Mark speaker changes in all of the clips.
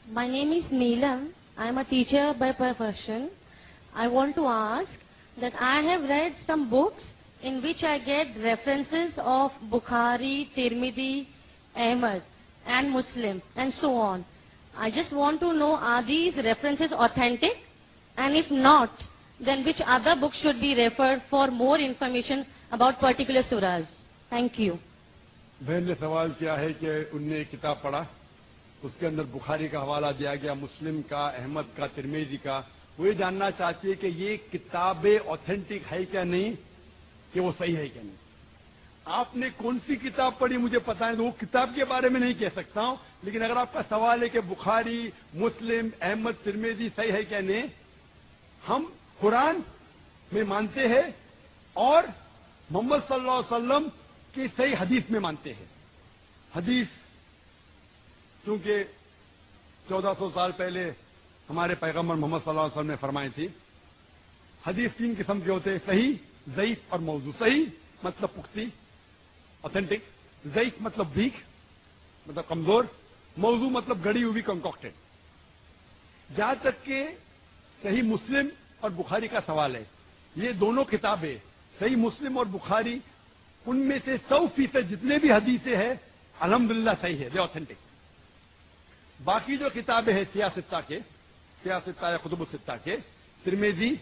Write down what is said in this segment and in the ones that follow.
Speaker 1: My name is Neelam. I am a teacher by profession. I want to ask that I have read some books in which I get references of Bukhari, Tirmidhi, Ahmad and Muslim and so on. I just want to know, are these references authentic? And if not, then which other books should be referred for more information about particular surahs? Thank you.
Speaker 2: بہن نے سوال کیا ہے کہ انہوں نے ایک کتاب پڑھا، اس کے اندر بخاری کا حوالہ دیا گیا، مسلم کا، احمد کا، ترمذی کا. وہ یہ جاننا چاہتی ہے کہ یہ کتابیں اوتھینٹک ہے کیا نہیں، کہ وہ صحیح ہے کیا نہیں. آپ نے کون سی کتاب پڑھی مجھے پتا ہے، تو وہ کتاب کے بارے میں نہیں کہہ سکتا ہوں، لیکن اگر آپ کا سوال ہے کہ بخاری، مسلم، احمد، ترمذی صحیح ہے کیا نہیں، ہم قرآن میں مانتے ہیں اور محمد صلی اللہ علیہ وسلم کی صحیح حدیث میں مانتے ہیں. حدیث کیونکہ 1400 سال پہلے ہمارے پیغمبر محمد صلی اللہ علیہ وسلم نے فرمائی تھی. حدیث 3 قسم کے ہوتے ہیں، صحیح، ضعیف اور موضوع. صحیح مطلب پختی، اوتھینٹک. ضعیف مطلب ویک، مطلب کمزور. موضوع مطلب گڑی ہوئی، کنکاکٹڈ. جہاں تک کہ صحیح مسلم اور بخاری کا سوال ہے، یہ دونوں کتابیں صحیح مسلم اور بخاری، ان میں سے 100% جتنے بھی حدیثیں ہیں الحمدللہ صحیح ہے، دے اوتھینٹک. باقی جو کتابیں ہیں سیاستہ یا کتب الستہ کے، ترمذی،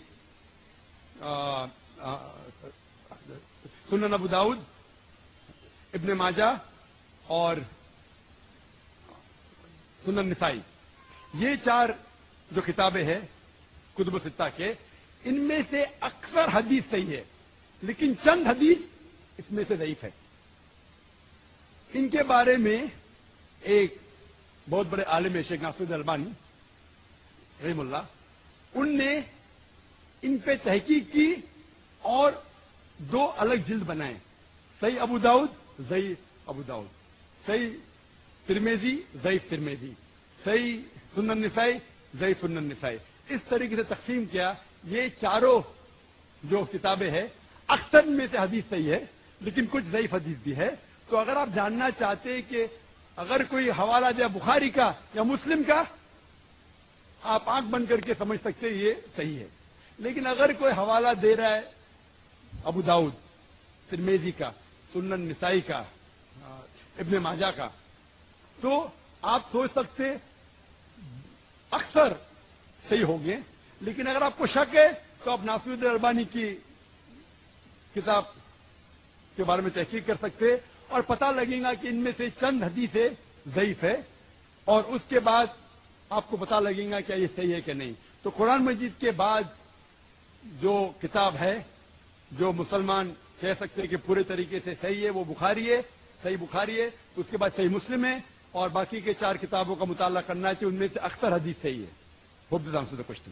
Speaker 2: سنن ابو داؤد، ابن ماجہ اور سنن نسائی، یہ 4 جو کتابیں ہیں کتب الستہ کے، ان میں سے اکثر حدیث صحیح ہے، لیکن چند حدیث اس میں سے ضعیف ہے. ان کے بارے میں ایک بہت بڑے عالم شیخ ناصر البانی رحم اللہ، ان نے ان پہ تحقیق کی اور 2 الگ جلد بنائے، صحیح ابو داؤد، ضعیف ابو داؤد، صحیح ترمذی، ضعیف ترمذی، صحیح سنن نسائی، ضعیف سنن نسائی. اس طریقے سے تقسیم کیا. یہ 4 جو کتابیں ہیں اکثر میں سے حدیث صحیح ہے، لیکن کچھ ضعیف حدیث بھی ہے. تو اگر آپ جاننا چاہتے ہیں کہ اگر کوئی حوالہ دیا بخاری کا یا مسلم کا، آپ آنکھ بند کر کے سمجھ سکتے ہیں یہ صحیح ہے. لیکن اگر کوئی حوالہ دے رہا ہے ابو داؤد، ترمذی کا، سنن نسائی کا، ابن ماجہ کا، تو آپ سوچ سکتے اکثر صحیح ہوں گے. لیکن اگر آپ کو شک ہے تو آپ ناصر الدین البانی کی کتاب کے بارے میں تحقیق کر سکتے اور پتہ لگے گا کہ ان میں سے چند حدیثیں ضعیف ہے، اور اس کے بعد آپ کو پتہ لگے گا کہ یہ صحیح ہے کہ نہیں. تو قرآن مجید کے بعد جو کتاب ہے جو مسلمان کہہ سکتے ہیں کہ پورے طریقے سے صحیح ہے، وہ بخاری ہے، صحیح بخاری ہے. اس کے بعد صحیح مسلم ہے، اور باقی کے 4 کتابوں کا مطالعہ کرنا چاہیے، ان میں سے اکثر حدیث صحیح ہے. Hope this answer the question.